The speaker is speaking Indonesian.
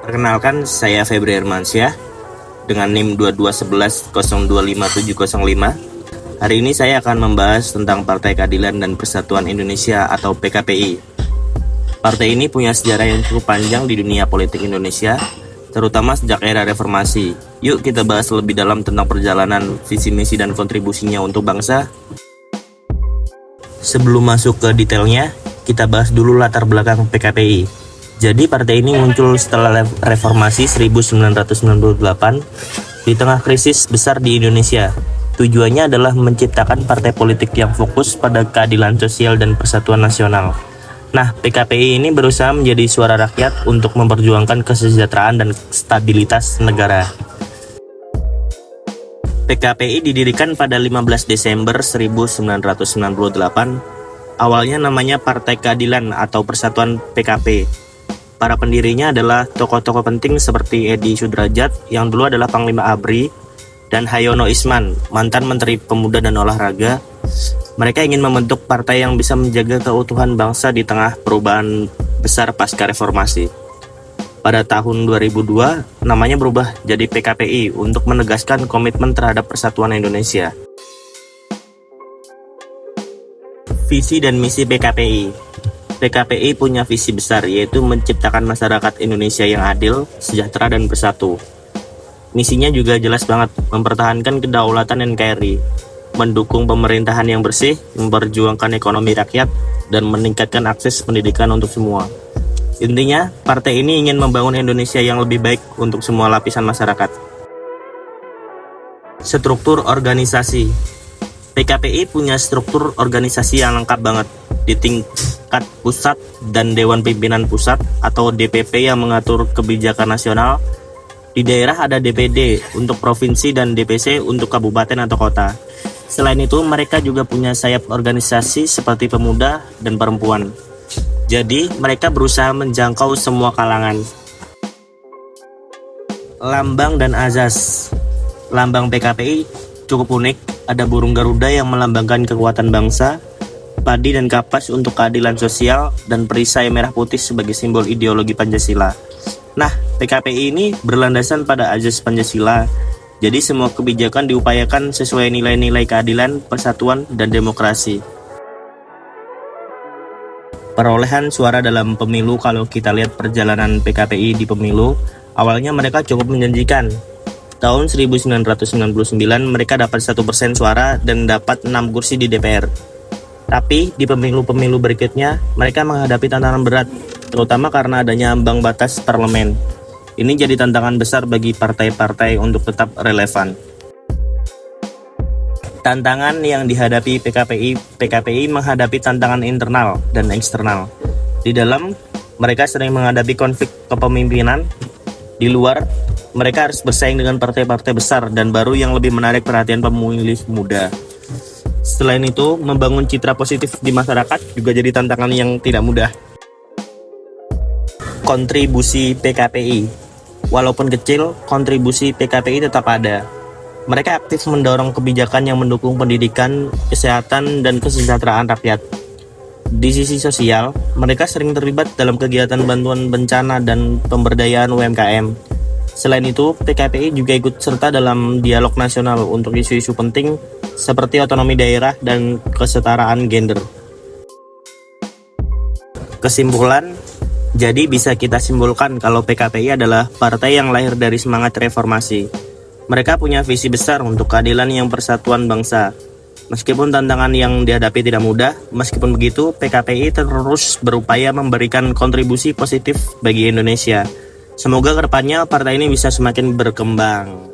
Perkenalkan, saya Febri Hermansyah dengan NIM 2211025705. Hari ini saya akan membahas tentang Partai Keadilan dan Persatuan Indonesia atau PKPI. Partai ini punya sejarah yang cukup panjang di dunia politik Indonesia, terutama sejak era reformasi. Yuk kita bahas lebih dalam tentang perjalanan, visi misi dan kontribusinya untuk bangsa. Sebelum masuk ke detailnya, kita bahas dulu latar belakang PKPI. Jadi partai ini muncul setelah reformasi 1998 di tengah krisis besar di Indonesia. Tujuannya adalah menciptakan partai politik yang fokus pada keadilan sosial dan persatuan nasional. Nah, PKPI ini berusaha menjadi suara rakyat untuk memperjuangkan kesejahteraan dan stabilitas negara. PKPI didirikan pada 15 Desember 1998. Awalnya namanya Partai Keadilan atau Persatuan PKP. Para pendirinya adalah tokoh-tokoh penting seperti Edi Sudrajat yang dulu adalah Panglima ABRI dan Hayono Isman, mantan Menteri Pemuda dan Olahraga. Mereka ingin membentuk partai yang bisa menjaga keutuhan bangsa di tengah perubahan besar pasca reformasi. Pada tahun 2002, namanya berubah jadi PKPI untuk menegaskan komitmen terhadap persatuan Indonesia. Visi dan misi PKPI. PKPI punya visi besar, yaitu menciptakan masyarakat Indonesia yang adil, sejahtera, dan bersatu. Misinya juga jelas banget, mempertahankan kedaulatan NKRI, mendukung pemerintahan yang bersih, memperjuangkan ekonomi rakyat, dan meningkatkan akses pendidikan untuk semua. Intinya, partai ini ingin membangun Indonesia yang lebih baik untuk semua lapisan masyarakat. Struktur organisasi. PKPI punya struktur organisasi yang lengkap banget. Di tingkat pusat dan Dewan Pimpinan Pusat atau DPP yang mengatur kebijakan nasional. Di daerah ada DPD untuk provinsi dan DPC untuk kabupaten atau kota. Selain itu, mereka juga punya sayap organisasi seperti pemuda dan perempuan. Jadi, mereka berusaha menjangkau semua kalangan. Lambang dan azas. Lambang PKPI cukup unik, ada burung Garuda yang melambangkan kekuatan bangsa, padi dan kapas untuk keadilan sosial, dan perisai merah putih sebagai simbol ideologi Pancasila. Nah, PKPI ini berlandasan pada azas Pancasila, jadi semua kebijakan diupayakan sesuai nilai-nilai keadilan, persatuan, dan demokrasi. Perolehan suara dalam pemilu. Kalau kita lihat perjalanan PKPI di pemilu, awalnya mereka cukup menjanjikan. Tahun 1999 mereka dapat 1% suara dan dapat 6 kursi di DPR. Tapi di pemilu-pemilu berikutnya mereka menghadapi tantangan berat, terutama karena adanya ambang batas parlemen. Ini jadi tantangan besar bagi partai-partai untuk tetap relevan. Tantangan yang dihadapi PKPI menghadapi tantangan internal dan eksternal. Di dalam, mereka sering menghadapi konflik kepemimpinan. Di luar, mereka harus bersaing dengan partai-partai besar dan baru yang lebih menarik perhatian pemilih muda. Selain itu, membangun citra positif di masyarakat juga jadi tantangan yang tidak mudah. Kontribusi PKPI. Walaupun kecil, kontribusi PKPI tetap ada. Mereka aktif mendorong kebijakan yang mendukung pendidikan, kesehatan, dan kesejahteraan rakyat. Di sisi sosial, mereka sering terlibat dalam kegiatan bantuan bencana dan pemberdayaan UMKM. Selain itu, PKPI juga ikut serta dalam dialog nasional untuk isu-isu penting seperti otonomi daerah dan kesetaraan gender. Kesimpulan, jadi bisa kita simpulkan kalau PKPI adalah partai yang lahir dari semangat reformasi. Mereka punya visi besar untuk keadilan yang persatuan bangsa. Meskipun tantangan yang dihadapi tidak mudah, meskipun begitu, PKPI terus berupaya memberikan kontribusi positif bagi Indonesia. Semoga kedepannya partai ini bisa semakin berkembang.